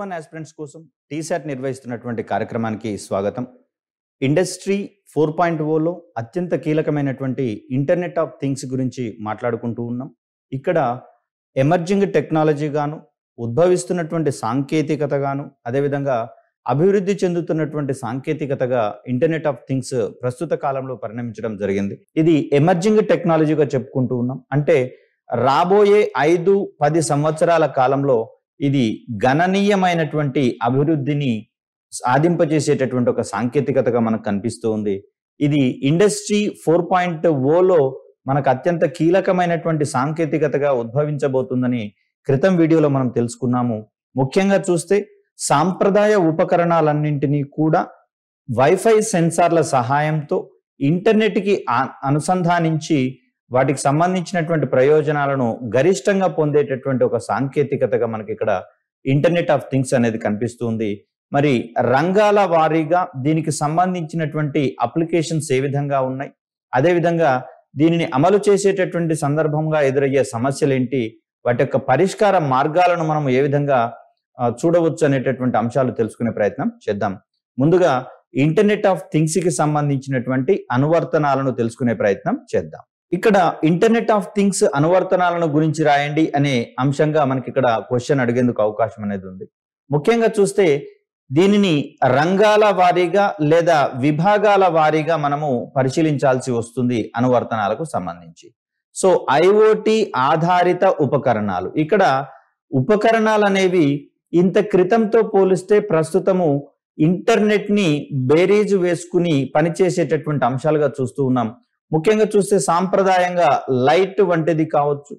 Group 1 aspirants కోసం టీశాట్ నిర్వహిస్తున్నటువంటి కార్యక్రమానికి స్వాగతం. ఇండస్ట్రీ 4.0లో అత్యంత కీలకమైనటువంటి ఇంటర్నెట్ ఆఫ్ థింగ్స్ గురించి మాట్లాడుకుంటూ ఉన్నాం. ఇక్కడ ఎమర్జింగ్ టెక్నాలజీ గాను, ఉద్భవిస్తున్నటువంటి సాంకేతికత గాను, అదేవిధంగా అభివృద్ధి చెందుతున్నటువంటి సాంకేతికతగా ఇంటర్నెట్ ఆఫ్ థింగ్స్ ప్రస్తుత కాలంలో పరిణమించడం జరిగింది. ఇది ఎమర్జింగ్ టెక్నాలజీగా చెప్పుకుంటూ ఉన్నాం. అంటే రాబోయే 5-10 సంవత్సరాల కాలంలో ఇది గణనీయమైనటువంటి అభివృద్ధిని సాధింపజేసేటటువంటి ఒక సాంకేతికతగా మనకు కనిపిస్తూ ఉంది. ఇది ఇండస్ట్రీ 4.0లో మనకు అత్యంత కీలకమైనటువంటి సాంకేతికతగా ఉద్భవించబోతుందని క్రితం వీడియోలో మనం తెలుసుకున్నాము. ముఖ్యంగా చూస్తే సాంప్రదాయ ఉపకరణాలన్నింటినీ కూడా వైఫై సెన్సార్ల సహాయంతో ఇంటర్నెట్కి అనుసంధానించి వాటికి సంబంధించినటువంటి ప్రయోజనాలను గరిష్టంగా పొందేటటువంటి ఒక సాంకేతికతగా మనకి ఇక్కడ ఇంటర్నెట్ ఆఫ్ థింగ్స్ అనేది కనిపిస్తుంది. మరి రంగాల వారీగా దీనికి సంబంధించినటువంటి అప్లికేషన్స్ ఏ విధంగా ఉన్నాయి, అదేవిధంగా దీనిని అమలు చేసేటటువంటి సందర్భంగా ఎదురయ్యే సమస్యలు ఏంటి, వాటి యొక్క పరిష్కార మార్గాలను మనం ఏ విధంగా చూడవచ్చు అనేటటువంటి అంశాలు తెలుసుకునే ప్రయత్నం చేద్దాం. ముందుగా ఇంటర్నెట్ ఆఫ్ థింగ్స్ కి సంబంధించినటువంటి అనువర్తనాలను తెలుసుకునే ప్రయత్నం చేద్దాం. ఇక్కడ ఇంటర్నెట్ ఆఫ్ థింగ్స్ అనువర్తనాలను గురించి రాయండి అనే అంశంగా మనకి ఇక్కడ క్వశ్చన్ అడిగేందుకు అవకాశం అనేది ఉంది. ముఖ్యంగా చూస్తే దీనిని రంగాల వారీగా లేదా విభాగాల వారీగా మనము పరిశీలించాల్సి వస్తుంది అనువర్తనాలకు సంబంధించి. సో ఐఓటి ఆధారిత ఉపకరణాలు, ఇక్కడ ఉపకరణాలు అనేవి ఇంత క్రితంతో పోలిస్తే ప్రస్తుతము ఇంటర్నెట్ ని బేరీజు వేసుకుని పనిచేసేటటువంటి అంశాలుగా చూస్తూ ఉన్నాం. ముఖ్యంగా చూస్తే సాంప్రదాయంగా లైట్ వంటిది కావచ్చు,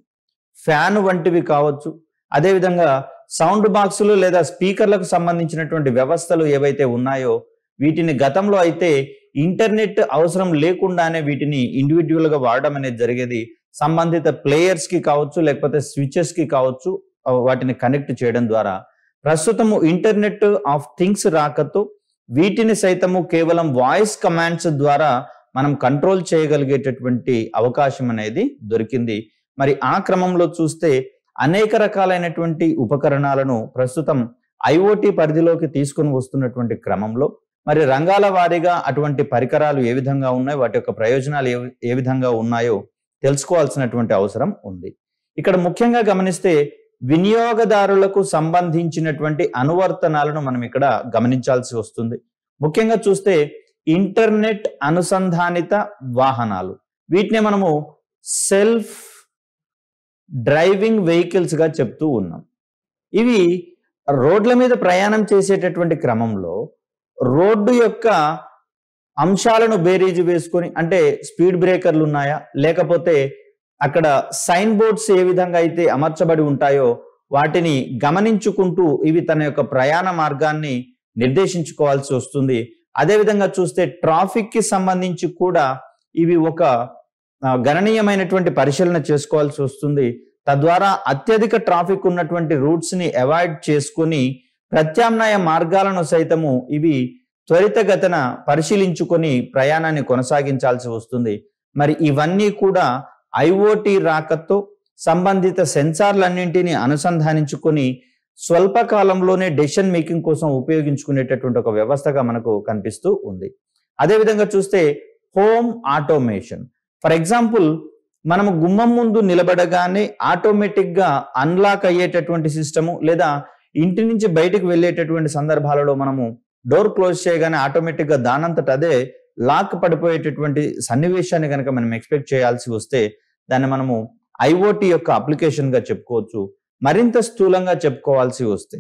ఫ్యాన్ వంటివి కావచ్చు, అదేవిధంగా సౌండ్ బాక్సులు లేదా స్పీకర్లకు సంబంధించినటువంటి వ్యవస్థలు ఏవైతే ఉన్నాయో వీటిని గతంలో అయితే ఇంటర్నెట్ అవసరం లేకుండానే వీటిని ఇండివిడ్యువల్ గా వాడడం అనేది జరిగేది. సంబంధిత ప్లేయర్స్ కి కావచ్చు, లేకపోతే స్విచెస్ కి కావచ్చు, వాటిని కనెక్ట్ చేయడం ద్వారా. ప్రస్తుతము ఇంటర్నెట్ ఆఫ్ థింగ్స్ రాకతో వీటిని సైతము కేవలం వాయిస్ కమాండ్స్ ద్వారా మనం కంట్రోల్ చేయగలిగేటటువంటి అవకాశం అనేది దొరికింది. మరి ఆ క్రమంలో చూస్తే అనేక రకాలైనటువంటి ఉపకరణాలను ప్రస్తుతం ఐఓటి పరిధిలోకి తీసుకుని వస్తున్నటువంటి క్రమంలో మరి రంగాల వారీగా అటువంటి పరికరాలు ఏ విధంగా ఉన్నాయి, వాటి యొక్క ప్రయోజనాలు ఏ విధంగా ఉన్నాయో తెలుసుకోవాల్సినటువంటి అవసరం ఉంది. ఇక్కడ ముఖ్యంగా గమనిస్తే వినియోగదారులకు సంబంధించినటువంటి అనువర్తనాలను మనం ఇక్కడ గమనించాల్సి వస్తుంది. ముఖ్యంగా చూస్తే ఇంటర్నెట్ అనుసంధానిత వాహనాలు, వీటిని మనము సెల్ఫ్ డ్రైవింగ్ వెహికల్స్ గా చెప్తూ ఉన్నాం. ఇవి రోడ్ల మీద ప్రయాణం చేసేటటువంటి క్రమంలో రోడ్డు యొక్క అంశాలను బేరీజు వేసుకొని, అంటే స్పీడ్ బ్రేకర్లు ఉన్నాయా, లేకపోతే అక్కడ సైన్ బోర్డ్స్ ఏ విధంగా అయితే అమర్చబడి ఉంటాయో వాటిని గమనించుకుంటూ ఇవి తన యొక్క ప్రయాణ మార్గాన్ని నిర్దేశించుకోవాల్సి వస్తుంది. అదేవిధంగా చూస్తే ట్రాఫిక్ కి సంబంధించి కూడా ఇవి ఒక గణనీయమైనటువంటి పరిశీలన చేసుకోవాల్సి వస్తుంది. తద్వారా అత్యధిక ట్రాఫిక్ ఉన్నటువంటి రూట్స్ ని అవాయిడ్ చేసుకొని ప్రత్యామ్నాయ మార్గాలను సైతము ఇవి త్వరితగతిన పరిశీలించుకొని ప్రయాణాన్ని కొనసాగించాల్సి వస్తుంది. మరి ఇవన్నీ కూడా ఐఓటి రాకతో సంబంధిత సెన్సార్లన్నింటినీ అనుసంధానించుకొని స్వల్పకాలంలోనే డెసిషన్ మేకింగ్ కోసం ఉపయోగించుకునేటటువంటి ఒక వ్యవస్థగా మనకు కనిపిస్తూ ఉంది. అదేవిధంగా చూస్తే హోమ్ ఆటోమేషన్, ఫర్ ఎగ్జాంపుల్ మనము గుమ్మం ముందు నిలబడగానే ఆటోమేటిక్ గా అన్లాక్ అయ్యేటటువంటి సిస్టము, లేదా ఇంటి నుంచి బయటకు వెళ్ళేటటువంటి సందర్భాలలో మనము డోర్ క్లోజ్ చేయగానే ఆటోమేటిక్ గా దానంతట అదే లాక్ పడిపోయేటటువంటి సన్నివేశాన్ని కనుక మనం ఎక్స్పెక్ట్ చేయాల్సి వస్తే దాన్ని మనము ఐఓటి యొక్క అప్లికేషన్ గా చెప్పుకోవచ్చు. మరింత స్థూలంగా చెప్పుకోవాల్సి వస్తే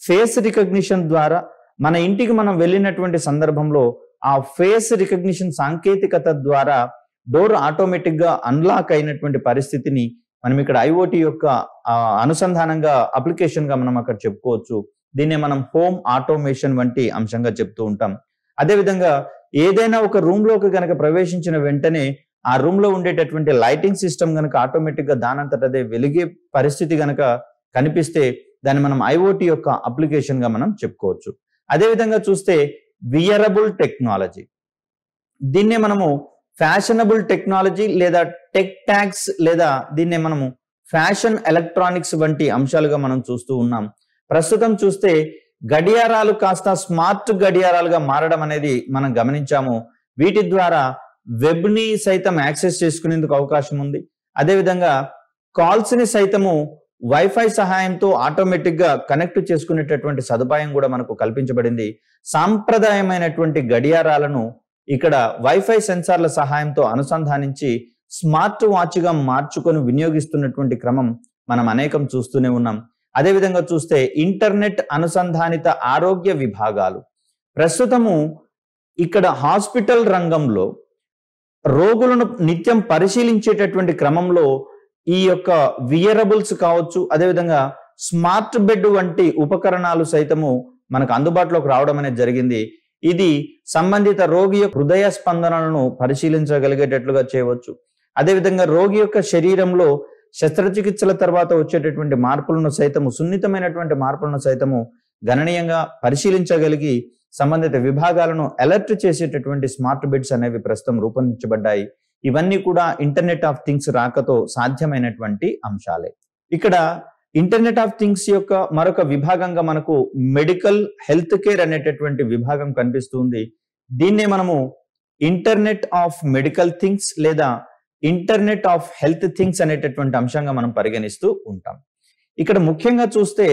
ఫేస్ రికగ్నిషన్ ద్వారా మన ఇంటికి మనం వెళ్ళినటువంటి సందర్భంలో ఆ ఫేస్ రికగ్నిషన్ సాంకేతికత ద్వారా డోర్ ఆటోమేటిక్ గా అన్లాక్ అయినటువంటి పరిస్థితిని మనం ఇక్కడ ఐఓటి యొక్క అనుసంధానంగా అప్లికేషన్ గా మనం అక్కడ చెప్పుకోవచ్చు. దీన్నే మనం హోమ్ ఆటోమేషన్ వంటి అంశంగా చెప్తూ ఉంటాం. అదేవిధంగా ఏదైనా ఒక రూమ్ లోకి గనక ప్రవేశించిన వెంటనే ఆ రూమ్ లో ఉండేటటువంటి లైటింగ్ సిస్టమ్ గనక ఆటోమేటిక్ గా దానంతట అదే వెలిగే పరిస్థితి గనక కనిపిస్తే దాన్ని మనం ఐఓటి యొక్క అప్లికేషన్ గా మనం చెప్పుకోవచ్చు. అదేవిధంగా చూస్తే వియరబుల్ టెక్నాలజీ, దీన్నే మనము ఫ్యాషనబుల్ టెక్నాలజీ లేదా టెక్ ట్యాగ్స్ లేదా దీన్నే మనము ఫ్యాషన్ ఎలక్ట్రానిక్స్ వంటి అంశాలుగా మనం చూస్తూ ఉన్నాం. ప్రస్తుతం చూస్తే గడియారాలు కాస్త స్మార్ట్ గడియారాలుగా మారడం అనేది మనం గమనించాము. వీటి ద్వారా వెబ్ ని సైతం యాక్సెస్ చేసుకునేందుకు అవకాశం ఉంది. అదేవిధంగా కాల్స్ ని సైతము వైఫై సహాయంతో ఆటోమేటిక్ గా కనెక్ట్ చేసుకునేటటువంటి సదుపాయం కూడా మనకు కల్పించబడింది. సాంప్రదాయమైనటువంటి గడియారాలను ఇక్కడ వైఫై సెన్సార్ల సహాయంతో అనుసంధానించి స్మార్ట్ వాచ్ గా మార్చుకొని వినియోగిస్తున్నటువంటి క్రమం మనం అనేకం చూస్తూనే ఉన్నాం. అదేవిధంగా చూస్తే ఇంటర్నెట్ అనుసంధానిత ఆరోగ్య విభాగాలు ప్రస్తుతము ఇక్కడ హాస్పిటల్ రంగంలో రోగులను నిత్యం పరిశీలించేటటువంటి క్రమంలో ఈ యొక్క వియరబుల్స్ కావచ్చు, అదేవిధంగా స్మార్ట్ బెడ్ వంటి ఉపకరణాలు సైతము మనకు అందుబాటులోకి రావడం అనేది జరిగింది. ఇది సంబంధిత రోగి యొక్క హృదయ స్పందనలను పరిశీలించగలిగేటట్లుగా చేయవచ్చు. అదేవిధంగా రోగి యొక్క శరీరంలో శస్త్రచికిత్సల తర్వాత వచ్చేటటువంటి మార్పులను సైతము, సున్నితమైనటువంటి మార్పులను సైతము గణనీయంగా పరిశీలించగలిగి సంబంధిత విభాగాలను అలర్ట్ చేసేటటువంటి స్మార్ట్ బెడ్స్ అనేవి ప్రస్తుతం రూపొందించబడ్డాయి. ఇవన్నీ కూడా ఇంటర్నెట్ ఆఫ్ థింగ్స్ రాకతో సాధ్యమైనటువంటి అంశాలే. ఇక్కడ ఇంటర్నెట్ ఆఫ్ థింగ్స్ యొక్క మరొక విభాగంగా మనకు మెడికల్ హెల్త్ కేర్ అనేటటువంటి విభాగం కనిపిస్తుంది. దీన్నే మనము ఇంటర్నెట్ ఆఫ్ మెడికల్ థింగ్స్ లేదా ఇంటర్నెట్ ఆఫ్ హెల్త్ థింగ్స్ అనేటటువంటి అంశంగా మనం పరిగణిస్తూ ఉంటాం. ఇక్కడ ముఖ్యంగా చూస్తే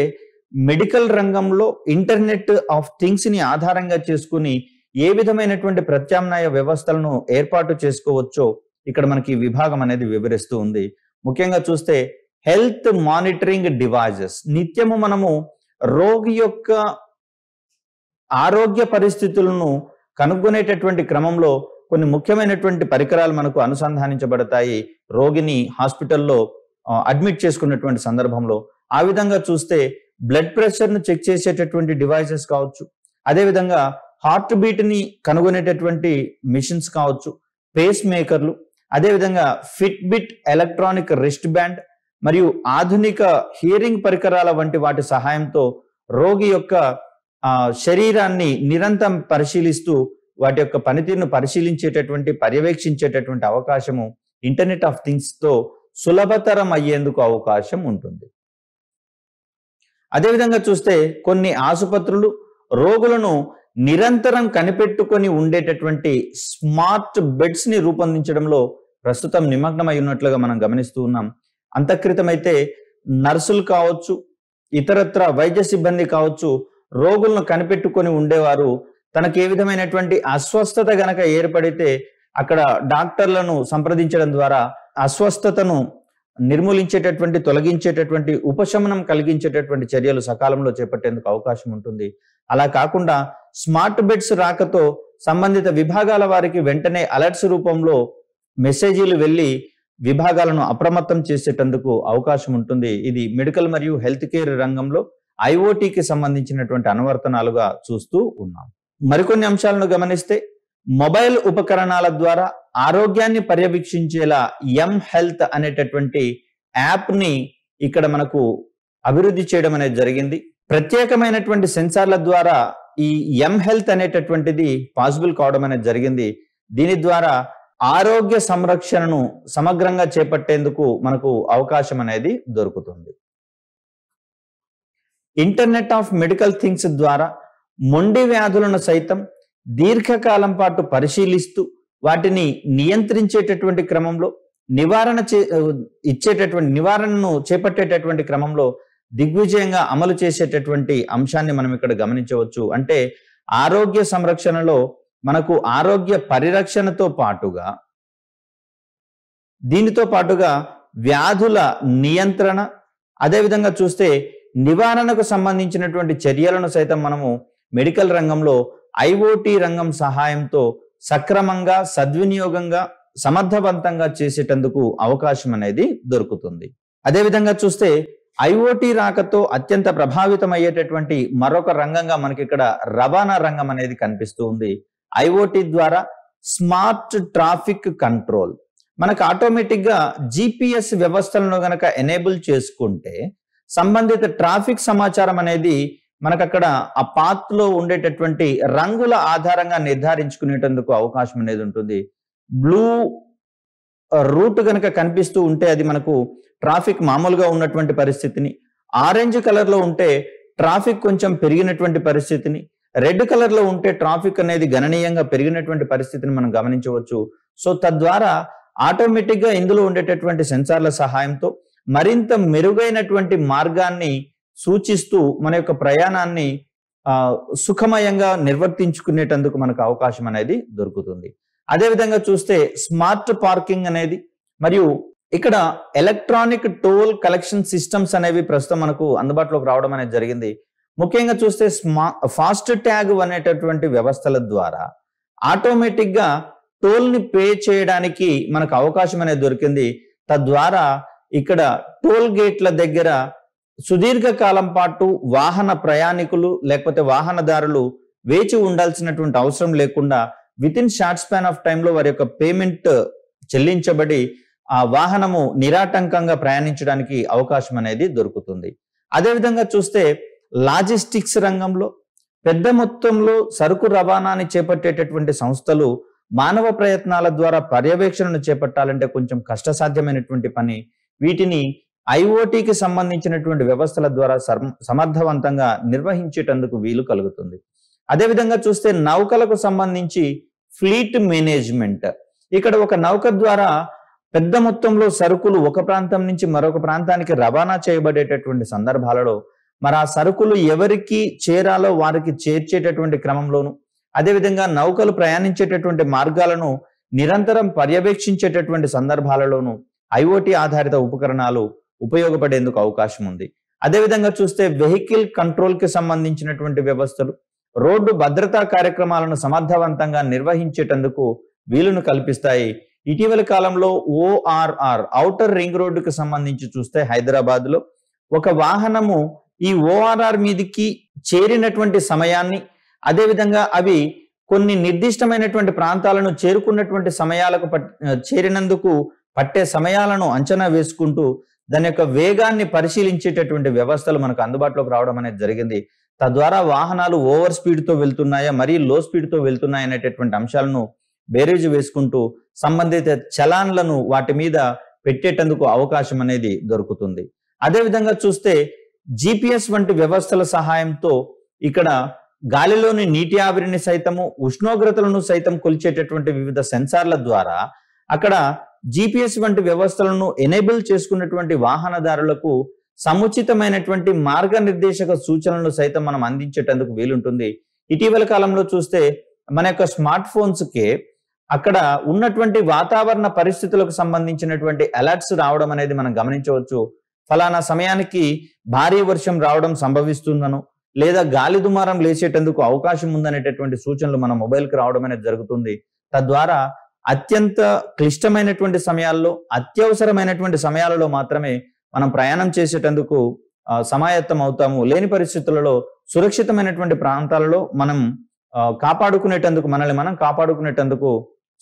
మెడికల్ రంగంలో ఇంటర్నెట్ ఆఫ్ థింగ్స్ ని ఆధారంగా చేసుకుని ఏ విధమైనటువంటి ప్రత్యామ్నాయ వ్యవస్థలను ఏర్పాటు చేసుకోవచ్చో ఇక్కడ మనకి విభాగం అనేది వివరిస్తూ ఉంది. ముఖ్యంగా చూస్తే హెల్త్ మానిటరింగ్ డివైజెస్, నిత్యము మనము రోగి యొక్క ఆరోగ్య పరిస్థితులను కనుగొనేటటువంటి క్రమంలో కొన్ని ముఖ్యమైనటువంటి పరికరాలు మనకు అనుసంధానించబడతాయి రోగిని హాస్పిటల్లో అడ్మిట్ చేసుకున్నటువంటి సందర్భంలో. ఆ విధంగా చూస్తే బ్లడ్ ప్రెషర్ ను చెక్ చేసేటటువంటి డివైసెస్ కావచ్చు, అదేవిధంగా హార్ట్ బీట్ ని కనుగొనేటటువంటి మిషన్స్ కావచ్చు, పేస్ మేకర్లు, అదేవిధంగా fit bit electronic wrist band మరియు ఆధునిక హియరింగ్ పరికరాల వంటి వాటి సహాయంతో రోగి యొక్క శరీరాన్ని నిరంతరం పరిశీలిస్తూ వాటి యొక్క పనితీరును పరిశీలించేటటువంటి పర్యవేక్షించేటటువంటి అవకాశము ఇంటర్నెట్ ఆఫ్ థింగ్స్ తో సులభతరం అయ్యేందుకు అవకాశం ఉంటుంది. అదేవిధంగా చూస్తే కొన్ని ఆసుపత్రులు రోగులను నిరంతరం కనిపెట్టుకొని ఉండేటటువంటి స్మార్ట్ బెడ్స్ ని రూపొందించడంలో ప్రస్తుతం నిమగ్నమై ఉన్నట్లుగా మనం గమనిస్తూ ఉన్నాం. అంతక్రితమైతే నర్సులు కావచ్చు, ఇతరత్ర వైద్య సిబ్బంది కావచ్చు, రోగులను కనిపెట్టుకొని ఉండేవారు. తనకు ఏ విధమైనటువంటి అస్వస్థత గనక ఏర్పడితే అక్కడ డాక్టర్లను సంప్రదించడం ద్వారా అస్వస్థతను నిర్మూలించేటటువంటి, తొలగించేటటువంటి, ఉపశమనం కలిగించేటటువంటి చర్యలు సకాలంలో చేపట్టేందుకు అవకాశం ఉంటుంది. అలా కాకుండా స్మార్ట్ బెడ్స్ రాకతో సంబంధిత విభాగాల వారికి వెంటనే అలర్ట్స్ రూపంలో మెసేజీలు వెళ్ళి విభాగాలను అప్రమత్తం చేసేటందుకు అవకాశం ఉంటుంది. ఇది మెడికల్ మరియు హెల్త్ కేర్ రంగంలో ఐఓటీకి సంబంధించినటువంటి అనువర్తనాలుగా చూస్తూ ఉన్నాం. మరికొన్ని అంశాలను గమనిస్తే మొబైల్ ఉపకరణాల ద్వారా ఆరోగ్యాన్ని పర్యవేక్షించేలా ఎం హెల్త్ అనేటటువంటి యాప్ ని ఇక్కడ మనకు అభివృద్ధి చేయడం అనేది జరిగింది. ప్రత్యేకమైనటువంటి సెన్సార్ల ద్వారా ఈ ఎం హెల్త్ అనేటటువంటిది పాసిబుల్ కావడం అనేది జరిగింది. దీని ద్వారా ఆరోగ్య సంరక్షణను సమగ్రంగా చేపట్టేందుకు మనకు అవకాశం అనేది దొరుకుతుంది. ఇంటర్నెట్ ఆఫ్ మెడికల్ థింగ్స్ ద్వారా మొండి వ్యాధులను సైతం దీర్ఘకాలం పాటు పరిశీలిస్తూ వాటిని నియంత్రించేటటువంటి క్రమంలో నివారణను చేపట్టేటటువంటి క్రమంలో దిగ్విజయంగా అమలు చేసేటటువంటి అంశాన్ని మనం ఇక్కడ గమనించవచ్చు. అంటే ఆరోగ్య సంరక్షణలో మనకు ఆరోగ్య పరిరక్షణతో పాటుగా దీనితో పాటుగా వ్యాధుల నియంత్రణ, అదేవిధంగా చూస్తే నివారణకు సంబంధించినటువంటి చర్యలను సైతం మనము మెడికల్ రంగంలో ఐఓటీ రంగం సహాయంతో సక్రమంగా, సద్వినియోగంగా, సమర్థవంతంగా చేసేటందుకు అవకాశం అనేది దొరుకుతుంది. అదేవిధంగా చూస్తే ఐఓటీ రాకతో అత్యంత ప్రభావితమయ్యేటటువంటి మరొక రంగంగా మనకి ఇక్కడ రవాణా రంగం అనేది కనిపిస్తూ ఉంది. ఐఓటీ ద్వారా స్మార్ట్ ట్రాఫిక్ కంట్రోల్, మనకు ఆటోమేటిక్ గా జిపిఎస్ వ్యవస్థలను గనక ఎనేబుల్ చేసుకుంటే సంబంధిత ట్రాఫిక్ సమాచారం అనేది మనకు అక్కడ ఆ పాత్ లో ఉండేటటువంటి రంగుల ఆధారంగా నిర్ధారించుకునేటందుకు అవకాశం అనేది ఉంటుంది. బ్లూ రూట్ గనక కనిపిస్తూ ఉంటే అది మనకు ట్రాఫిక్ మామూలుగా ఉన్నటువంటి పరిస్థితిని, ఆరెంజ్ కలర్ లో ఉంటే ట్రాఫిక్ కొంచెం పెరిగినటువంటి పరిస్థితిని, రెడ్ కలర్ లో ఉంటే ట్రాఫిక్ అనేది గణనీయంగా పెరిగినటువంటి పరిస్థితిని మనం గమనించవచ్చు. సో తద్వారా ఆటోమేటిక్ గా ఇందులో ఉండేటటువంటి సెన్సార్ల సహాయంతో మరింత మెరుగైనటువంటి మార్గాన్ని సూచిస్తూ మన యొక్క ప్రయాణాన్ని సుఖమయంగా నిర్వర్తించుకునేటందుకు మనకు అవకాశం అనేది దొరుకుతుంది. అదేవిధంగా చూస్తే స్మార్ట్ పార్కింగ్ అనేది మరియు ఇక్కడ ఎలక్ట్రానిక్ టోల్ కలెక్షన్ సిస్టమ్స్ అనేవి ప్రస్తుతం మనకు అందుబాటులోకి రావడం అనేది జరిగింది. ముఖ్యంగా చూస్తే ఫాస్ట్ ట్యాగ్ అనేటటువంటి వ్యవస్థల ద్వారా ఆటోమేటిక్ గా టోల్ ని పే చేయడానికి మనకు అవకాశం అనేది దొరికింది. తద్వారా ఇక్కడ టోల్ గేట్ల దగ్గర సుదీర్ఘ కాలం పాటు వాహన ప్రయాణికులు లేకపోతే వాహనదారులు వేచి ఉండాల్సినటువంటి అవసరం లేకుండా with in short span of టైంలో వారి యొక్క పేమెంట్ చెల్లించబడి ఆ వాహనము నిరాటంకంగా ప్రయాణించడానికి అవకాశం అనేది దొరుకుతుంది. అదేవిధంగా చూస్తే లాజిస్టిక్స్ రంగంలో పెద్ద మొత్తంలో సరుకు రవాణాని చేపట్టేటటువంటి సంస్థలు మానవ ప్రయత్నాల ద్వారా పర్యవేక్షణను చేపట్టాలంటే కొంచెం కష్టసాధ్యమైనటువంటి పని. వీటిని ఐఓటీకి సంబంధించినటువంటి వ్యవస్థల ద్వారా సమర్థవంతంగా నిర్వహించేటందుకు వీలు కలుగుతుంది. అదేవిధంగా చూస్తే నౌకలకు సంబంధించి ఫ్లీట్ మేనేజ్మెంట్, ఇక్కడ ఒక నౌక ద్వారా పెద్ద మొత్తంలో సరుకులు ఒక ప్రాంతం నుంచి మరొక ప్రాంతానికి రవాణా చేయబడేటటువంటి సందర్భాలలో మరి ఆ సరుకులు ఎవరికి చేరాలో వారికి చేర్చేటటువంటి క్రమంలోను, అదేవిధంగా నౌకలు ప్రయాణించేటటువంటి మార్గాలను నిరంతరం పర్యవేక్షించేటటువంటి సందర్భాలలోనూ ఐఓటీ ఆధారిత ఉపకరణాలు ఉపయోగపడేందుకు అవకాశం ఉంది. అదేవిధంగా చూస్తే వెహికల్ కంట్రోల్ కి సంబంధించినటువంటి వ్యవస్థలు రోడ్డు భద్రతా కార్యక్రమాలను సమర్థవంతంగా నిర్వహించేటందుకు వీలును కల్పిస్తాయి. ఇటీవల కాలంలో ఓఆర్ఆర్ ఔటర్ రింగ్ రోడ్డుకు సంబంధించి చూస్తే హైదరాబాద్ లో ఒక వాహనము ఈ ఓఆర్ఆర్ మీదికి చేరినటువంటి సమయాన్ని, అదేవిధంగా అవి కొన్ని నిర్దిష్టమైనటువంటి ప్రాంతాలను చేరుకున్నటువంటి సమయాలకు చేరినందుకు పట్టే సమయాలను అంచనా వేసుకుంటూ దాని యొక్క వేగాన్ని పరిశీలించేటటువంటి వ్యవస్థలు మనకు అందుబాటులోకి రావడం అనేది జరిగింది. తద్వారా వాహనాలు ఓవర్ స్పీడ్ తో వెళ్తున్నాయా మరీ లో స్పీడ్ తో వెళ్తున్నాయా అనేటటువంటి అంశాలను బేరేజ్ వేసుకుంటూ సంబంధిత చలాన్లను వాటి మీద పెట్టేటందుకు అవకాశం అనేది దొరుకుతుంది. అదేవిధంగా చూస్తే జిపిఎస్ వంటి వ్యవస్థల సహాయంతో ఇక్కడ గాలిలోని నీటి ఆవిరిని సైతము ఉష్ణోగ్రతలను సైతం కొలిచేటటువంటి వివిధ సెన్సార్ల ద్వారా అక్కడ జిపిఎస్ వంటి వ్యవస్థలను ఎనేబుల్ చేసుకున్నటువంటి వాహనదారులకు సముచితమైనటువంటి మార్గనిర్దేశక సూచనలను సైతం మనం అందించేటందుకు వీలుంటుంది. ఇటీవల కాలంలో చూస్తే మన యొక్క స్మార్ట్ ఫోన్స్ కే అక్కడ ఉన్నటువంటి వాతావరణ పరిస్థితులకు సంబంధించినటువంటి అలర్ట్స్ రావడం అనేది మనం గమనించవచ్చు. ఫలానా సమయానికి భారీ వర్షం రావడం సంభవిస్తుందను లేదా గాలి దుమారం లేచేటందుకు అవకాశం ఉందనేటటువంటి సూచనలు మన మొబైల్కి రావడం అనేది జరుగుతుంది. తద్వారా అత్యంత క్లిష్టమైనటువంటి సమయాల్లో అత్యవసరమైనటువంటి సమయాలలో మాత్రమే మనం ప్రయాణం చేసేటందుకు సమాయత్తం అవుతాము. లేని పరిస్థితులలో సురక్షితమైనటువంటి ప్రాంతాలలో మనం కాపాడుకునేటందుకు మనల్ని మనం కాపాడుకునేటందుకు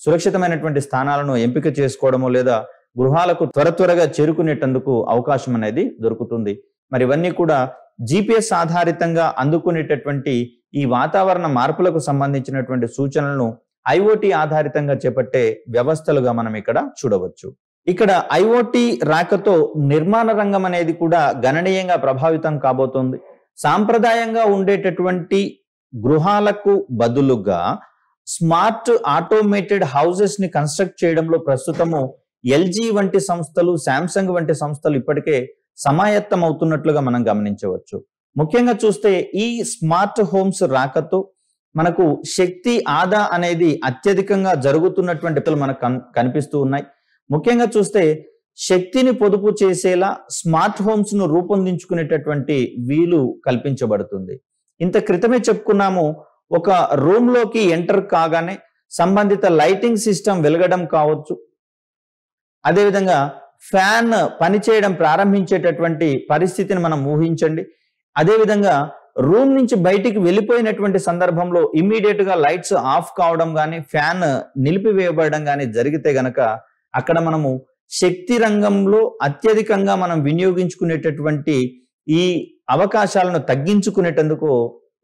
సురక్షితమైనటువంటి స్థానాలను ఎంపిక చేసుకోవడము లేదా గృహాలకు త్వరగా చేరుకునేటందుకు అవకాశం అనేది దొరుకుతుంది. మరి ఇవన్నీ కూడా జిపిఎస్ ఆధారితంగా అందుకునేటటువంటి ఈ వాతావరణ మార్పులకు సంబంధించినటువంటి సూచనలను ఐఓటీ ఆధారితంగా చేపట్టే వ్యవస్థలుగా మనం ఇక్కడ చూడవచ్చు. ఇక్కడ ఐఓటీ రాకతో నిర్మాణ రంగం అనేది కూడా గణనీయంగా ప్రభావితం కాబోతోంది. సాంప్రదాయంగా ఉండేటటువంటి గృహాలకు బదులుగా స్మార్ట్ ఆటోమేటెడ్ హౌసెస్ ని కన్స్ట్రక్ట్ చేయడంలో ప్రస్తుతము ఎల్జీ వంటి సంస్థలు, శాంసంగ్ వంటి సంస్థలు ఇప్పటికే సమాయత్తం అవుతున్నట్లుగా మనం గమనించవచ్చు. ముఖ్యంగా చూస్తే ఈ స్మార్ట్ హోమ్స్ రాకతో మనకు శక్తి ఆదా అనేది అత్యధికంగా జరుగుతున్నటువంటి మనకు కనిపిస్తూ ఉన్నాయి. ముఖ్యంగా చూస్తే శక్తిని పొదుపు చేసేలా స్మార్ట్ హోమ్స్ ను రూపొందించుకునేటటువంటి వీలు కల్పించబడుతుంది. ఇంత క్రితమే చెప్పుకున్నాము, ఒక రూమ్ లోకి ఎంటర్ కాగానే సంబంధిత లైటింగ్ సిస్టమ్ వెలగడం కావచ్చు, అదేవిధంగా ఫ్యాన్ పనిచేయడం ప్రారంభించేటటువంటి పరిస్థితిని మనం ఊహించండి. అదేవిధంగా రూమ్ నుంచి బయటికి వెళ్ళిపోయినటువంటి సందర్భంలో ఇమ్మీడియట్ గా లైట్స్ ఆఫ్ కావడం కానీ ఫ్యాన్ నిలిపివేయబడడం కానీ జరిగితే గనక అక్కడ మనము శక్తి రంగంలో అత్యధికంగా మనం వినియోగించుకునేటటువంటి ఈ అవకాశాలను తగ్గించుకునేటందుకు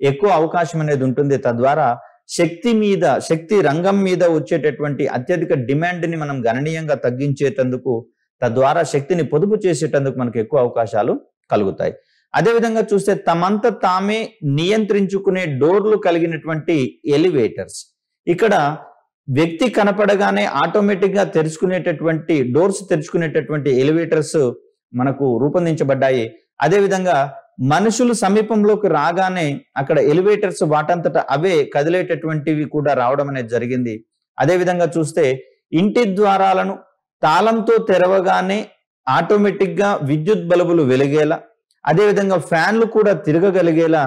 ఎక్కువ అవకాశం అనేది ఉంటుంది. తద్వారా శక్తి రంగం మీద వచ్చేటటువంటి అత్యధిక డిమాండ్ ని మనం గణనీయంగా తగ్గించేటందుకు, తద్వారా శక్తిని పొదుపు చేసేటందుకు మనకు ఎక్కువ అవకాశాలు కలుగుతాయి. అదేవిధంగా చూస్తే తమంత తామే నియంత్రించుకునే డోర్లు కలిగినటువంటి ఎలివేటర్స్. ఇక్కడ వ్యక్తి కనపడగానే ఆటోమేటిక్ గా తెరుచుకునేటటువంటి డోర్స్ తెరుచుకునేటటువంటి ఎలివేటర్స్ మనకు రూపొందించబడ్డాయి. అదేవిధంగా మనుషులు సమీపంలోకి రాగానే అక్కడ ఎలివేటర్స్ వాటంతట అవే కదిలేటటువంటివి కూడా రావడం అనేది జరిగింది. అదేవిధంగా చూస్తే ఇంటి ద్వారాలను తాళంతో తెరవగానే ఆటోమేటిక్ గా విద్యుత్ బల్బులు వెలిగేలా, అదేవిధంగా ఫ్యాన్లు కూడా తిరగగలిగేలా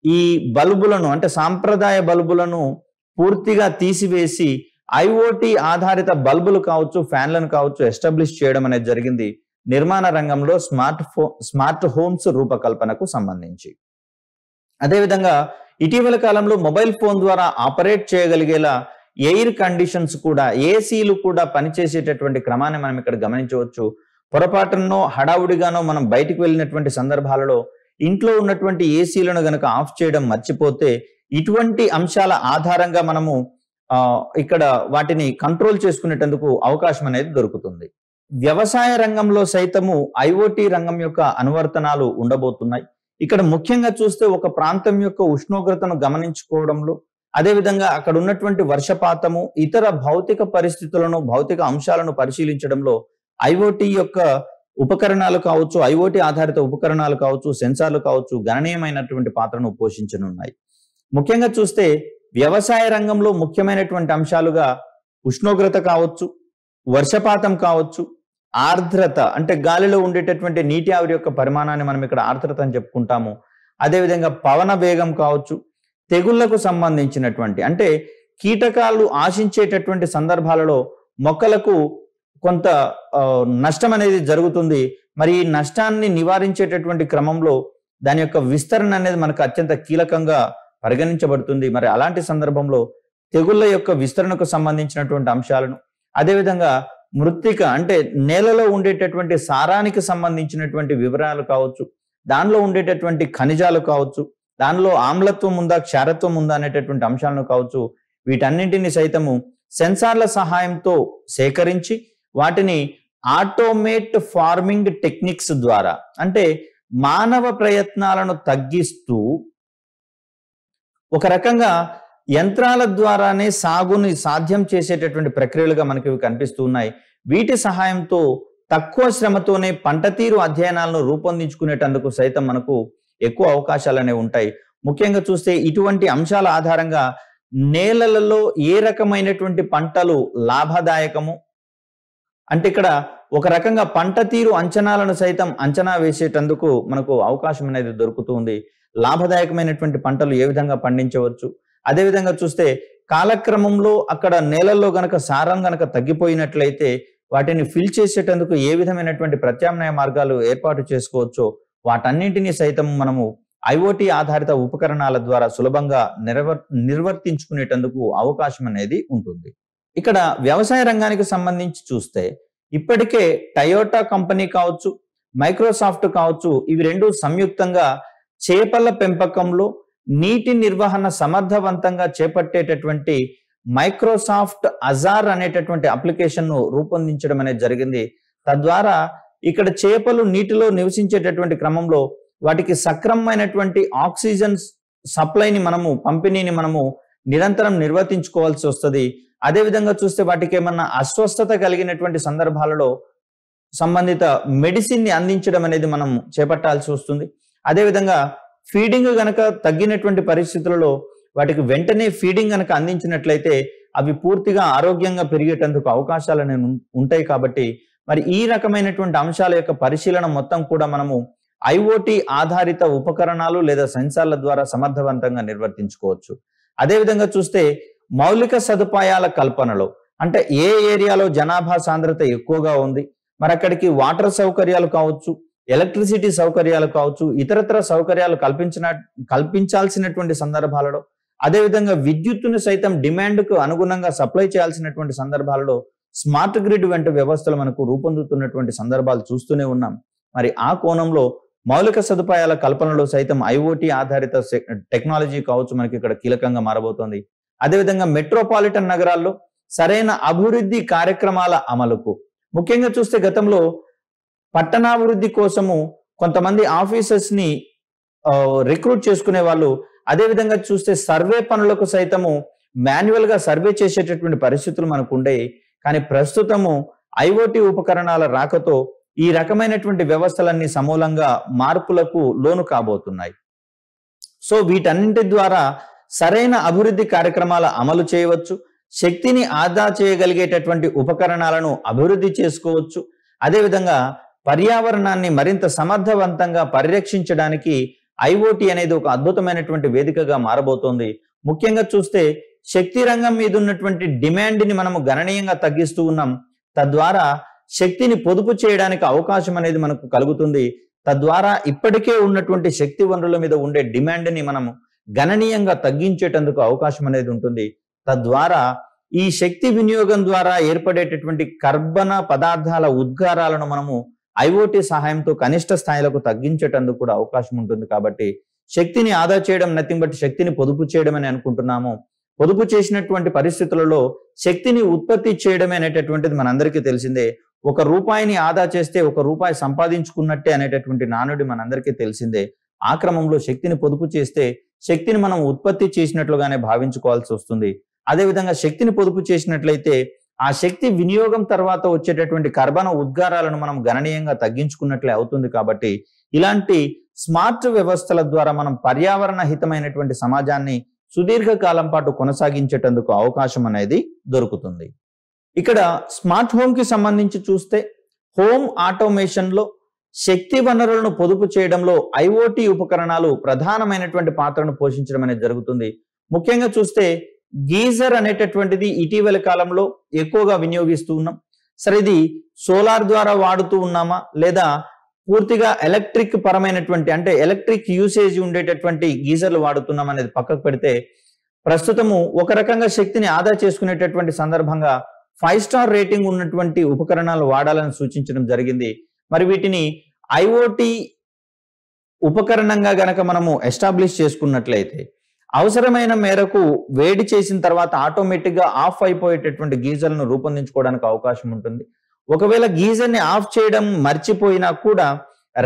ఈ బల్బులను అంటే సాంప్రదాయ బల్బులను పూర్తిగా తీసివేసి ఐఓటి ఆధారిత బల్బులు కావచ్చు, ఫ్యాన్లను కావచ్చు ఎస్టాబ్లిష్ చేయడం అనేది జరిగింది నిర్మాణ రంగంలో స్మార్ట్ హోమ్స్ రూపకల్పనకు సంబంధించి. అదేవిధంగా ఇటీవల కాలంలో మొబైల్ ఫోన్ ద్వారా ఆపరేట్ చేయగలిగేలా ఎయిర్ కండిషన్స్ కూడా, ఏసీలు కూడా పనిచేసేటటువంటి క్రమాన్ని మనం ఇక్కడ గమనించవచ్చు. పొరపాటునో హడావుడిగానో మనం బయటికి వెళ్ళినటువంటి సందర్భాలలో ఇంట్లో ఉన్నటువంటి ఏసీలను గనక ఆఫ్ చేయడం మర్చిపోతే ఇటువంటి అంశాల ఆధారంగా మనము ఇక్కడ వాటిని కంట్రోల్ చేసుకునేటందుకు అవకాశం అనేది దొరుకుతుంది. వ్యవసాయ రంగంలో సైతము ఐఓటి రంగం యొక్క అనువర్తనాలు ఉండబోతున్నాయి. ఇక్కడ ముఖ్యంగా చూస్తే ఒక ప్రాంతం యొక్క ఉష్ణోగ్రతను గమనించుకోవడంలో, అదేవిధంగా అక్కడ ఉన్నటువంటి వర్షపాతము, ఇతర భౌతిక పరిస్థితులను, భౌతిక అంశాలను పరిశీలించడంలో ఐఓటి యొక్క ఉపకరణాలు కావచ్చు, ఐఓటి ఆధారిత ఉపకరణాలు కావచ్చు, సెన్సార్లు కావచ్చు గణనీయమైనటువంటి పాత్రను పోషించనున్నాయి. ముఖ్యంగా చూస్తే వ్యవసాయ రంగంలో ముఖ్యమైనటువంటి అంశాలుగా ఉష్ణోగ్రత కావచ్చు, వర్షపాతం కావచ్చు, ఆర్ద్రత అంటే గాలిలో ఉండేటటువంటి నీటి ఆవిరి యొక్క పరిమాణాన్ని మనం ఇక్కడ ఆర్ద్రత అని చెప్పుకుంటాము. అదేవిధంగా పవన వేగం కావచ్చు, తెగుళ్లకు సంబంధించినటువంటి అంటే కీటకాలు ఆశించేటటువంటి సందర్భాలలో మొక్కలకు కొంత నష్టం అనేది జరుగుతుంది. మరి ఈ నష్టాన్ని నివారించేటటువంటి క్రమంలో దాని యొక్క విస్తరణ అనేది మనకు అత్యంత కీలకంగా పరిగణించబడుతుంది. మరి అలాంటి సందర్భంలో తెగుళ్ల యొక్క విస్తరణకు సంబంధించినటువంటి అంశాలను, అదేవిధంగా మృత్తిక అంటే నేలలో ఉండేటటువంటి సారానికి సంబంధించినటువంటి వివరాలు కావచ్చు, దానిలో ఉండేటటువంటి ఖనిజాలు కావచ్చు, దానిలో ఆమ్లత్వం ఉందా, క్షారత్వం ఉందా అనేటటువంటి అంశాలను కావచ్చు, వీటన్నింటినీ సైతము సెన్సార్ల సహాయంతో సేకరించి వాటిని ఆటోమేట్ ఫార్మింగ్ టెక్నిక్స్ ద్వారా అంటే మానవ ప్రయత్నాలను తగ్గిస్తూ ఒక రకంగా యంత్రాల ద్వారానే సాగుని సాధ్యం చేసేటటువంటి ప్రక్రియలుగా మనకి ఇవి కనిపిస్తూ ఉన్నాయి. వీటి సహాయంతో తక్కువ శ్రమతోనే పంట తీరు అధ్యయనాలను రూపొందించుకునేటందుకు సైతం మనకు ఎక్కువ అవకాశాలు అనేవి ఉంటాయి. ముఖ్యంగా చూస్తే ఇటువంటి అంశాల ఆధారంగా నేలలలో ఏ రకమైనటువంటి పంటలు లాభదాయకము అంటే ఇక్కడ ఒక రకంగా పంట తీరు అంచనాలను సైతం అంచనా వేసేటందుకు మనకు అవకాశం అనేది దొరుకుతుంది. లాభదాయకమైనటువంటి పంటలు ఏ విధంగా పండించవచ్చు, అదేవిధంగా చూస్తే కాలక్రమంలో అక్కడ నేలల్లో గనక సారం గనక తగ్గిపోయినట్లయితే వాటిని ఫిల్ చేసేటందుకు ఏ విధమైనటువంటి ప్రత్యామ్నాయ మార్గాలు ఏర్పాటు చేసుకోవచ్చో వాటన్నింటినీ సైతం మనము ఐఓటి ఆధారిత ఉపకరణాల ద్వారా సులభంగా నిర్వర్తించుకునేటందుకు అవకాశం అనేది ఉంటుంది. ఇక్కడ వ్యవసాయ రంగానికి సంబంధించి చూస్తే ఇప్పటికే టయోటా కంపెనీ కావచ్చు, మైక్రోసాఫ్ట్ కావచ్చు, ఇవి రెండు సంయుక్తంగా చేపల పెంపకంలో నీటి నిర్వహణ సమర్థవంతంగా చేపట్టేటటువంటి మైక్రోసాఫ్ట్ అజార్ అనేటటువంటి అప్లికేషన్ ను రూపొందించడం అనేది జరిగింది. తద్వారా ఇక్కడ చేపలు నీటిలో నివసించేటటువంటి క్రమంలో వాటికి సక్రమమైనటువంటి ఆక్సిజన్ సప్లైని పంపిణీని మనము నిరంతరం నిర్వర్తించుకోవాల్సి వస్తుంది. అదేవిధంగా చూస్తే వాటికి ఏమన్నా అస్వస్థత కలిగినటువంటి సందర్భాలలో సంబంధిత మెడిసిన్ ని అందించడం అనేది మనం చేపట్టాల్సి వస్తుంది. అదేవిధంగా ఫీడింగ్ గనక తగ్గినటువంటి పరిస్థితులలో వాటికి వెంటనే ఫీడింగ్ గనక అందించినట్లయితే అవి పూర్తిగా ఆరోగ్యంగా పెరిగేటందుకు అవకాశాలు ఉంటాయి. కాబట్టి మరి ఈ రకమైనటువంటి అంశాల యొక్క పరిశీలన మొత్తం కూడా మనము ఐఓటి ఆధారిత ఉపకరణాలు లేదా సెన్సార్ల ద్వారా సమర్థవంతంగా నిర్వర్తించుకోవచ్చు. అదేవిధంగా చూస్తే మౌలిక సదుపాయాల కల్పనలో అంటే ఏ ఏరియాలో జనాభా సాంద్రత ఎక్కువగా ఉంది, మరి అక్కడికి వాటర్ సౌకర్యాలు కావచ్చు, ఎలక్ట్రిసిటీ సౌకర్యాలు కావచ్చు, ఇతరత్ర సౌకర్యాలు కల్పించాల్సినటువంటి సందర్భాలలో, అదేవిధంగా విద్యుత్తును సైతం డిమాండ్కు అనుగుణంగా సప్లై చేయాల్సినటువంటి సందర్భాలలో స్మార్ట్ గ్రిడ్ వంటి వ్యవస్థలు మనకు రూపొందుతున్నటువంటి సందర్భాలు చూస్తూనే ఉన్నాం. మరి ఆ కోణంలో మౌలిక సదుపాయాల కల్పనలో సైతం ఐఓటి ఆధారిత టెక్నాలజీ కావచ్చు మనకి ఇక్కడ కీలకంగా మారబోతోంది. అదేవిధంగా మెట్రోపాలిటన్ నగరాల్లో సరైన అభివృద్ధి కార్యక్రమాల అమలుకు, ముఖ్యంగా చూస్తే గతంలో పట్టణాభివృద్ధి కోసము కొంతమంది ఆఫీసర్స్ ని రిక్రూట్ చేసుకునే వాళ్ళు, అదే విధంగా చూస్తే సర్వే పనులకు సైతము మాన్యువల్ గా సర్వే చేసేటటువంటి పరిస్థితులు మనకు ఉండేవి. కానీ ప్రస్తుతము ఐఓటీ ఉపకరణాల రాకతో ఈ రకమైనటువంటి వ్యవస్థలన్నీ సమూలంగా మార్పులకు లోను కాబోతున్నాయి. సో వీటన్నింటి ద్వారా సరైన అభివృద్ధి కార్యక్రమాల అమలు చేయవచ్చు, శక్తిని ఆదా చేయగలిగేటటువంటి ఉపకరణాలను అభివృద్ధి చేసుకోవచ్చు. అదేవిధంగా పర్యావరణాన్ని మరింత సమర్థవంతంగా పరిరక్షించడానికి ఐఓటీ అనేది ఒక అద్భుతమైనటువంటి వేదికగా మారబోతోంది. ముఖ్యంగా చూస్తే శక్తి రంగం మీద ఉన్నటువంటి డిమాండ్ని మనము గణనీయంగా తగ్గిస్తూ ఉన్నాం. తద్వారా శక్తిని పొదుపు చేయడానికి అవకాశం అనేది మనకు కలుగుతుంది. తద్వారా ఇప్పటికే ఉన్నటువంటి శక్తి వనరుల మీద ఉండే డిమాండ్ని మనము గణనీయంగా తగ్గించేటందుకు అవకాశం అనేది ఉంటుంది. తద్వారా ఈ శక్తి వినియోగం ద్వారా ఏర్పడేటటువంటి కర్బన పదార్థాల ఉద్గారాలను మనము ఐఓటీ సహాయంతో కనిష్ట స్థాయిలకు తగ్గించేటందుకు కూడా అవకాశం ఉంటుంది. కాబట్టి శక్తిని ఆదా చేయడం నథింగ్ బట్ శక్తిని పొదుపు చేయడం అని అనుకుంటున్నాము. పొదుపు చేసినటువంటి పరిస్థితులలో శక్తిని ఉత్పత్తి చేయడమే అనేటటువంటిది మనందరికీ తెలిసిందే. ₹1 ఆదా చేస్తే ₹1 సంపాదించుకున్నట్టే అనేటటువంటి నానుడి మనందరికీ తెలిసిందే. ఆ క్రమంలో శక్తిని పొదుపు చేస్తే శక్తిని మనం ఉత్పత్తి చేసినట్లుగానే భావించుకోవాల్సి వస్తుంది. అదేవిధంగా శక్తిని పొదుపు చేసినట్లయితే ఆ శక్తి వినియోగం తర్వాత వచ్చేటటువంటి కర్బన ఉద్గారాలను మనం గణనీయంగా తగ్గించుకున్నట్లే అవుతుంది. కాబట్టి ఇలాంటి స్మార్ట్ వ్యవస్థల ద్వారా మనం పర్యావరణ హితమైనటువంటి సమాజాన్ని సుదీర్ఘకాలం పాటు కొనసాగించేటందుకు అవకాశం అనేది దొరుకుతుంది. ఇక్కడ స్మార్ట్ హోమ్ కి సంబంధించి చూస్తే హోమ్ ఆటోమేషన్ లో శక్తి వనరులను పొదుపు చేయడంలో ఐఓటీ ఉపకరణాలు ప్రధానమైనటువంటి పాత్రను పోషించడం అనేది జరుగుతుంది. ముఖ్యంగా చూస్తే గీజర్ అనేటటువంటిది ఇటీవల కాలంలో ఎక్కువగా వినియోగిస్తూ ఉన్నాం. సరే, ఇది సోలార్ ద్వారా వాడుతూ ఉన్నామా లేదా పూర్తిగా ఎలక్ట్రిక్ పరమైనటువంటి అంటే ఎలక్ట్రిక్ యూసేజ్ ఉండేటటువంటి గీజర్లు వాడుతున్నాం అనేది పక్కకు పెడితే, ప్రస్తుతము ఒక రకంగా శక్తిని ఆదా చేసుకునేటటువంటి సందర్భంగా 5 స్టార్ రేటింగ్ ఉన్నటువంటి ఉపకరణాలు వాడాలని సూచించడం జరిగింది. మరి వీటిని ఐఓటీ ఉపకరణంగా గనక మనము ఎస్టాబ్లిష్ చేసుకున్నట్లయితే అవసరమైన మేరకు వేడి చేసిన తర్వాత ఆటోమేటిక్ గా ఆఫ్ అయిపోయేటటువంటి గీజర్లను రూపొందించుకోవడానికి అవకాశం ఉంటుంది. ఒకవేళ గీజర్ ని ఆఫ్ చేయడం మర్చిపోయినా కూడా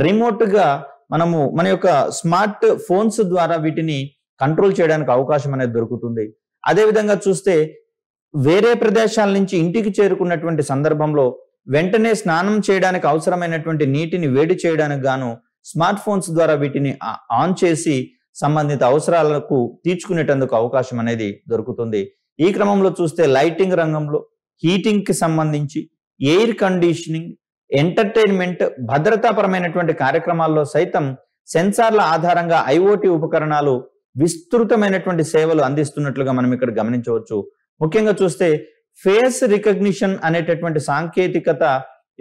రిమోట్ గా మనము మన యొక్క స్మార్ట్ ఫోన్స్ ద్వారా వీటిని కంట్రోల్ చేయడానికి అవకాశం అనేది దొరుకుతుంది. అదేవిధంగా చూస్తే వేరే ప్రదేశాల నుంచి ఇంటికి చేరుకున్నటువంటి సందర్భంలో వెంటనే స్నానం చేయడానికి అవసరమైనటువంటి నీటిని వేడి చేయడానికి గాను స్మార్ట్ ఫోన్స్ ద్వారా వీటిని ఆన్ చేసి సంబంధిత అవసరాలకు తీర్చుకునేటందుకు అవకాశం అనేది దొరుకుతుంది. ఈ క్రమంలో చూస్తే లైటింగ్ రంగంలో హీటింగ్ కి సంబంధించి ఎయిర్ కండిషనింగ్, ఎంటర్టైన్మెంట్, భద్రతాపరమైనటువంటి కార్యక్రమాల్లో సైతం సెన్సార్ల ఆధారంగా ఐఓటీ ఉపకరణాలు విస్తృతమైనటువంటి సేవలు అందిస్తున్నట్లుగా మనం ఇక్కడ గమనించవచ్చు. ముఖ్యంగా చూస్తే ఫేస్ రికగ్నిషన్ అనేటటువంటి సాంకేతికత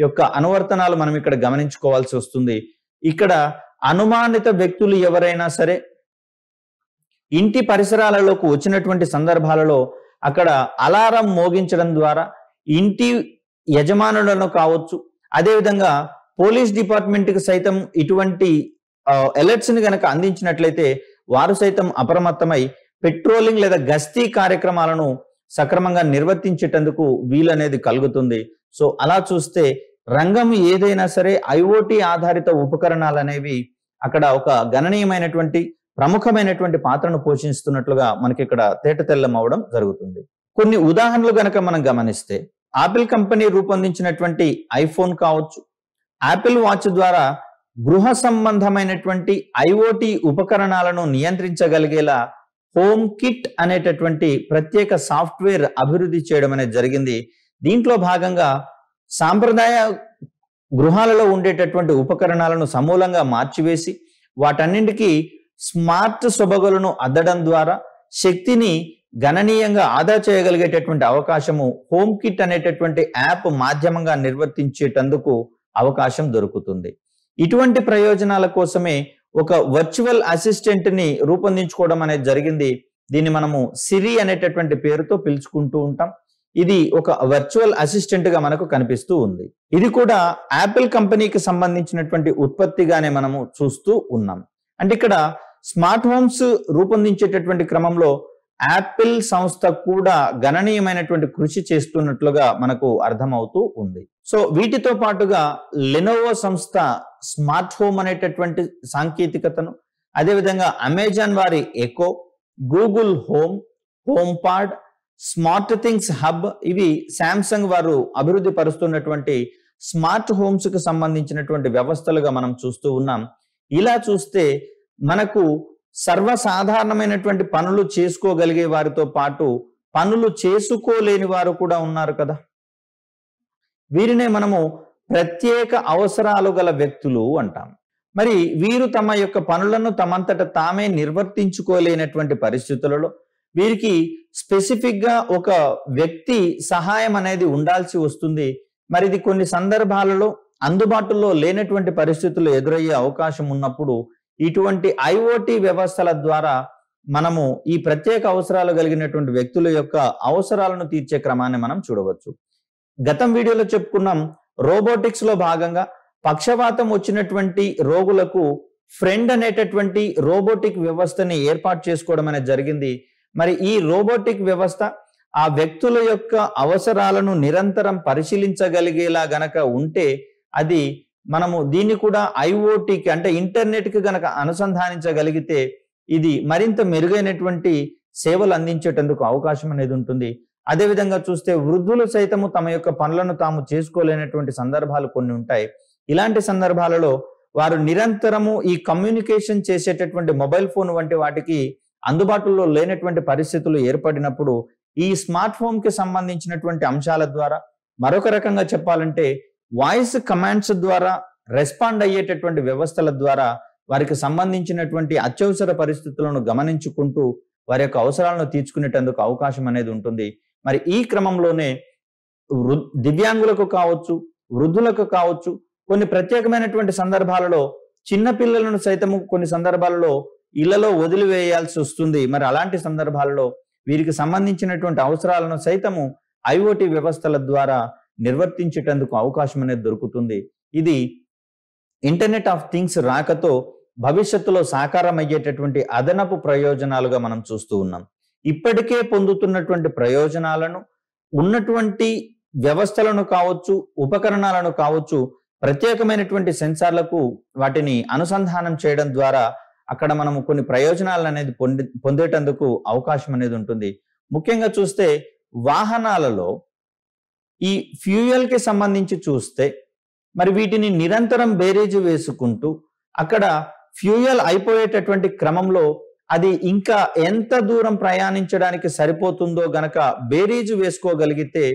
యొక్క అనువర్తనాలు మనం ఇక్కడ గమనించుకోవాల్సి వస్తుంది. ఇక్కడ అనుమానిత వ్యక్తులు ఎవరైనా సరే ఇంటి పరిసరాలలోకి వచ్చినటువంటి సందర్భాలలో అక్కడ అలారం మోగించడం ద్వారా ఇంటి యజమానులను కావచ్చు, అదేవిధంగా పోలీస్ డిపార్ట్మెంట్ కి సైతం ఇటువంటి అలర్ట్స్ ని గనక అందించినట్లయితే వారు సైతం అప్రమత్తమై పెట్రోలింగ్ లేదా గస్తీ కార్యక్రమాలను సక్రమంగా నిర్వర్తించేటందుకు వీలనేది కలుగుతుంది. సో అలా చూస్తే రంగం ఏదైనా సరే ఐఓటీ ఆధారిత ఉపకరణాలు అనేవి అక్కడ ఒక గణనీయమైనటువంటి ప్రముఖమైనటువంటి పాత్రను పోషిస్తున్నట్లుగా మనకి ఇక్కడ తేటతెల్లం అవడం జరుగుతుంది. కొన్ని ఉదాహరణలు గనక మనం గమనిస్తే, ఆపిల్ కంపెనీ రూపొందించినటువంటి ఐఫోన్ కావచ్చు, యాపిల్ వాచ్ ద్వారా గృహ సంబంధమైనటువంటి ఐఓటీ ఉపకరణాలను నియంత్రించగలిగేలా హోమ్ కిట్ అనేటటువంటి ప్రత్యేక సాఫ్ట్వేర్ అభివృద్ధి చేయడం అనేది జరిగింది. దీంట్లో భాగంగా సాంప్రదాయ గృహాలలో ఉండేటటువంటి ఉపకరణాలను సమూలంగా మార్చివేసి వాటన్నింటికి స్మార్ట్ సొబగులను అద్దడం ద్వారా శక్తిని గణనీయంగా ఆదా చేయగలిగేటటువంటి అవకాశము హోమ్ కిట్ అనేటటువంటి యాప్ మాధ్యమంగా నిర్వర్తించేటందుకు అవకాశం దొరుకుతుంది. ఇటువంటి ప్రయోజనాల కోసమే ఒక వర్చువల్ అసిస్టెంట్ ని రూపొందించుకోవడం అనేది జరిగింది. దీన్ని మనము సిరి అనేటటువంటి పేరుతో పిలుచుకుంటూ ఉంటాం. ఇది ఒక వర్చువల్ అసిస్టెంట్ గా మనకు కనిపిస్తూ ఉంది. ఇది కూడా యాపిల్ కంపెనీకి సంబంధించినటువంటి ఉత్పత్తిగానే మనము చూస్తూ ఉన్నాం. అంటే ఇక్కడ స్మార్ట్ హోమ్స్ రూపొందించేటటువంటి క్రమంలో యాపిల్ సంస్థ కూడా గణనీయమైనటువంటి కృషి చేస్తున్నట్లుగా మనకు అర్థమవుతూ ఉంది. సో వీటితో పాటుగా లెనోవో సంస్థ స్మార్ట్ హోమ్ అనేటటువంటి సాంకేతికతను, అదేవిధంగా అమెజాన్ వారి ఎకో, గూగుల్ హోమ్, హోమ్ పాడ్, స్మార్ట్ థింగ్స్ హబ్, ఇవి శాంసంగ్ వారు అభివృద్ధి పరుస్తున్నటువంటి స్మార్ట్ హోమ్స్ కు సంబంధించినటువంటి వ్యవస్థలుగా మనం చూస్తూ ఉన్నాం. ఇలా చూస్తే మనకు సర్వసాధారణమైనటువంటి పనులు చేసుకోగలిగే వారితో పాటు పనులు చేసుకోలేని వారు కూడా ఉన్నారు కదా. వీరినే మనము ప్రత్యేక అవసరాలు గల వ్యక్తులు అంటాం. మరి వీరు తమ యొక్క పనులను తమంతట తామే నిర్వర్తించుకోలేనటువంటి పరిస్థితులలో వీరికి స్పెసిఫిక్ గా ఒక వ్యక్తి సహాయం అనేది ఉండాల్సి వస్తుంది. మరి ఇది కొన్ని సందర్భాలలో అందుబాటులో లేనటువంటి పరిస్థితులు ఎదురయ్యే అవకాశం ఉన్నప్పుడు ఇటువంటి ఐఓటీ వ్యవస్థల ద్వారా మనము ఈ ప్రత్యేక అవసరాలు కలిగినటువంటి వ్యక్తుల యొక్క అవసరాలను తీర్చే క్రమాన్ని మనం చూడవచ్చు. గతం వీడియోలో చెప్పుకున్నాం, రోబోటిక్స్ లో భాగంగా పక్షవాతం వచ్చినటువంటి రోగులకు ఫ్రెండ్ అనేటటువంటి రోబోటిక్ వ్యవస్థని ఏర్పాటు చేసుకోవడం అనేది జరిగింది. మరి ఈ రోబోటిక్ వ్యవస్థ ఆ వ్యక్తుల యొక్క అవసరాలను నిరంతరం పరిశీలించగలిగేలా గనక ఉంటే అది మనము దీన్ని కూడా ఐఓటీకి అంటే ఇంటర్నెట్ కి గనక అనుసంధానించగలిగితే ఇది మరింత మెరుగైనటువంటి సేవలు అందించేటందుకు అవకాశం అనేది ఉంటుంది. అదేవిధంగా చూస్తే వృద్ధులు సైతము తమ యొక్క పనులను తాము చేసుకోలేనటువంటి సందర్భాలు కొన్ని ఉంటాయి. ఇలాంటి సందర్భాలలో వారు నిరంతరము ఈ కమ్యూనికేషన్ చేసేటటువంటి మొబైల్ ఫోన్ వంటి వాటికి అందుబాటులో లేనటువంటి పరిస్థితులు ఏర్పడినప్పుడు ఈ స్మార్ట్ ఫోన్ కి సంబంధించినటువంటి అంశాల ద్వారా, మరొక రకంగా చెప్పాలంటే వాయిస్ కమాండ్స్ ద్వారా రెస్పాండ్ అయ్యేటటువంటి వ్యవస్థల ద్వారా వారికి సంబంధించినటువంటి అత్యవసర పరిస్థితులను గమనించుకుంటూ వారి యొక్క అవసరాలను తీర్చుకునేటందుకు అవకాశం అనేది ఉంటుంది. మరి ఈ క్రమంలోనే దివ్యాంగులకు కావచ్చు, వృద్ధులకు కావచ్చు, కొన్ని ప్రత్యేకమైనటువంటి సందర్భాలలో చిన్న పిల్లలను సైతము కొన్ని సందర్భాలలో ఇళ్లలో వదిలివేయాల్సి వస్తుంది. మరి అలాంటి సందర్భాలలో వీరికి సంబంధించినటువంటి అవసరాలను సైతము ఐఓటీ వ్యవస్థల ద్వారా నిర్వర్తించేటందుకు అవకాశం అనేది దొరుకుతుంది. ఇది ఇంటర్నెట్ ఆఫ్ థింగ్స్ రాకతో భవిష్యత్తులో సాకారం అయ్యేటటువంటి అదనపు ప్రయోజనాలుగా మనం చూస్తూ ఉన్నాం. ఇప్పటికే పొందుతున్నటువంటి ప్రయోజనాలను, ఉన్నటువంటి వ్యవస్థలను కావచ్చు, ఉపకరణాలను కావచ్చు, ప్రత్యేకమైనటువంటి సెన్సార్లకు వాటిని అనుసంధానం చేయడం ద్వారా అక్కడ మనము కొన్ని ప్రయోజనాలను అనేది పొందేటందుకు అవకాశం అనేది ఉంటుంది. ముఖ్యంగా చూస్తే వాహనాలలో ఈ ఫ్యూయల్ కి సంబంధించి చూస్తే మరి వీటిని నిరంతరం బేరీజు వేసుకుంటూ అక్కడ ఫ్యూయల్ అయిపోయేటటువంటి క్రమంలో అది ఇంకా ఎంత దూరం ప్రయాణించడానికి సరిపోతుందో గనక బేరీజు వేసుకోగలిగితే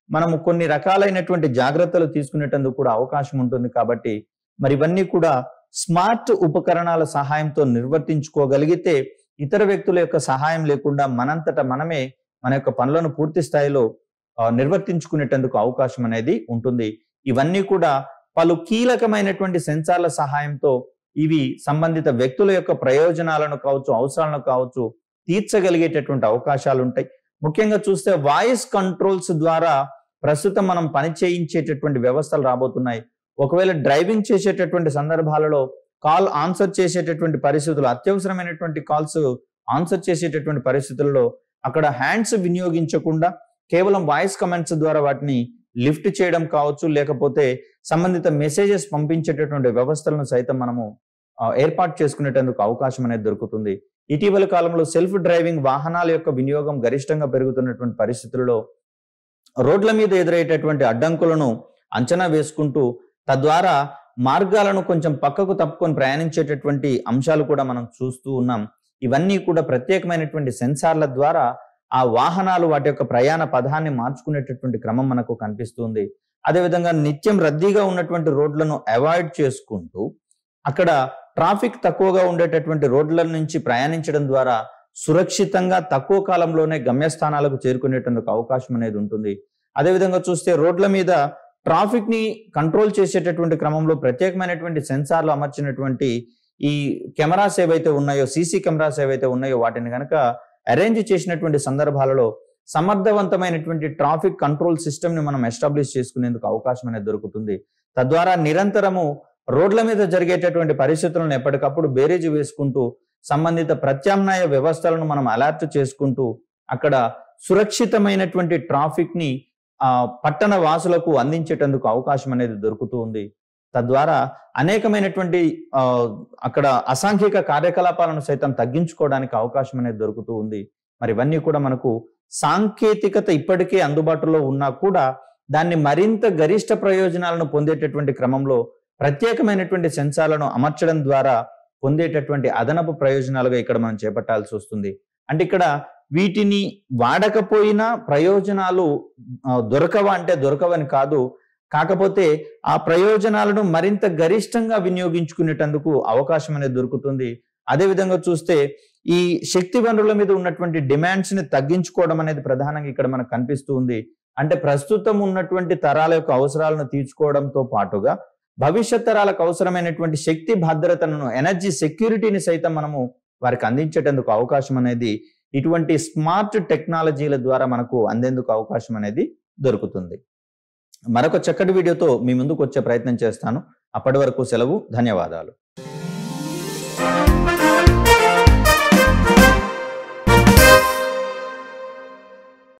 మనము కొన్ని రకాలైనటువంటి జాగ్రత్తలు తీసుకునేటందుకు కూడా అవకాశం ఉంటుంది. కాబట్టి మరి ఇవన్నీ కూడా స్మార్ట్ ఉపకరణాల సహాయంతో నిర్వర్తించుకోగలిగితే ఇతర వ్యక్తుల యొక్క సహాయం లేకుండా మనంతట మనమే మన యొక్క పనులను పూర్తి స్థాయిలో నిర్వర్తించుకునేటందుకు అవకాశం అనేది ఉంటుంది. ఇవన్నీ కూడా పలు కీలకమైనటువంటి సెన్సార్ల సహాయంతో ఇవి సంబంధిత వ్యక్తుల యొక్క ప్రయోజనాలను కావచ్చు, అవసరాలను కావచ్చు తీర్చగలిగేటటువంటి అవకాశాలు ఉంటాయి. ముఖ్యంగా చూస్తే వాయిస్ కంట్రోల్స్ ద్వారా ప్రస్తుతం మనం పని చేయించేటటువంటి వ్యవస్థలు రాబోతున్నాయి. ఒకవేళ డ్రైవింగ్ చేసేటటువంటి సందర్భాలలో కాల్ ఆన్సర్ చేసేటటువంటి పరిస్థితులు, అత్యవసరమైనటువంటి కాల్స్ ఆన్సర్ చేసేటటువంటి పరిస్థితుల్లో అక్కడ హ్యాండ్స్ వినియోగించకుండా కేవలం వాయిస్ కమెంట్స్ ద్వారా వాటిని లిఫ్ట్ చేయడం కావచ్చు, లేకపోతే సంబంధిత మెసేజెస్ పంపించేటటువంటి వ్యవస్థలను సైతం మనము ఏర్పాటు చేసుకునేటందుకు అవకాశం అనేది దొరుకుతుంది. ఇటీవల కాలంలో సెల్ఫ్ డ్రైవింగ్ వాహనాల యొక్క వినియోగం గరిష్టంగా పెరుగుతున్నటువంటి పరిస్థితుల్లో రోడ్ల మీద ఎదురయ్యేటటువంటి అడ్డంకులను అంచనా వేసుకుంటూ తద్వారా మార్గాలను కొంచెం పక్కకు తప్పుకొని ప్రయాణించేటటువంటి అంశాలు కూడా మనం చూస్తూ ఉన్నాం. ఇవన్నీ కూడా ప్రత్యేకమైనటువంటి సెన్సార్ల ద్వారా ఆ వాహనాలు వాటి యొక్క ప్రయాణ పథాన్ని మార్చుకునేటటువంటి క్రమం మనకు కనిపిస్తుంది. అదేవిధంగా నిత్యం రద్దీగా ఉన్నటువంటి రోడ్లను అవాయిడ్ చేసుకుంటూ అక్కడ ట్రాఫిక్ తక్కువగా ఉండేటటువంటి రోడ్ల నుంచి ప్రయాణించడం ద్వారా సురక్షితంగా తక్కువ కాలంలోనే గమ్యస్థానాలకు చేరుకునేటందుకు అవకాశం అనేది ఉంటుంది. అదేవిధంగా చూస్తే రోడ్ల మీద ట్రాఫిక్ ని కంట్రోల్ చేసేటటువంటి క్రమంలో ప్రత్యేకమైనటువంటి సెన్సార్లు అమర్చినటువంటి ఈ కెమెరాస్ ఏవైతే ఉన్నాయో, సీసీ కెమెరాస్ ఏవైతే ఉన్నాయో వాటిని కనుక అరేంజ్ చేసినటువంటి సందర్భాలలో సమర్థవంతమైనటువంటి ట్రాఫిక్ కంట్రోల్ సిస్టమ్ ని మనం ఎస్టాబ్లిష్ చేసుకునేందుకు అవకాశం అనేది దొరుకుతుంది. తద్వారా నిరంతరము రోడ్ల మీద జరిగేటటువంటి పరిస్థితులను ఎప్పటికప్పుడు బేరీజు వేసుకుంటూ సంబంధిత ప్రత్యామ్నాయ వ్యవస్థలను మనం అలర్ట్ చేసుకుంటూ అక్కడ సురక్షితమైనటువంటి ట్రాఫిక్ ని పట్టణ వాసులకు అందించేటందుకు అవకాశం అనేది దొరుకుతూ ఉంది. తద్వారా అనేకమైనటువంటి అక్కడ అసాంఘిక కార్యకలాపాలను సైతం తగ్గించుకోవడానికి అవకాశం అనేది దొరుకుతూ ఉంది. మరి ఇవన్నీ కూడా మనకు సాంకేతికత ఇప్పటికే అందుబాటులో ఉన్నా కూడా దాన్ని మరింత గరిష్ట ప్రయోజనాలను పొందేటటువంటి క్రమంలో ప్రత్యేకమైనటువంటి సెన్సార్లను అమర్చడం ద్వారా పొందేటటువంటి అదనపు ప్రయోజనాలుగా ఇక్కడ మనం చేపట్టాల్సి వస్తుంది. అంటే ఇక్కడ వీటిని వాడకపోయినా ప్రయోజనాలు దొరకవా అంటే దొరకవని కాదు, కాకపోతే ఆ ప్రయోజనాలను మరింత గరిష్టంగా వినియోగించుకునేటందుకు అవకాశం అనేది దొరుకుతుంది. అదేవిధంగా చూస్తే ఈ శక్తి వనరుల మీద ఉన్నటువంటి డిమాండ్స్ ని తగ్గించుకోవడం అనేది ప్రధానంగా ఇక్కడ మనకు కనిపిస్తూ ఉంది. అంటే ప్రస్తుతం ఉన్నటువంటి తరాల యొక్క అవసరాలను తీర్చుకోవడంతో పాటుగా భవిష్యత్ తరాలకు అవసరమైనటువంటి శక్తి భద్రతను, ఎనర్జీ సెక్యూరిటీని సైతం మనము వారికి అందించేటందుకు అవకాశం అనేది ఇటువంటి స్మార్ట్ టెక్నాలజీల ద్వారా మనకు అందేందుకు అవకాశం అనేది దొరుకుతుంది. మరొక చక్కటి వీడియోతో మీ ముందుకు వచ్చే ప్రయత్నం చేస్తాను. అప్పటి వరకు సెలవు. ధన్యవాదాలు.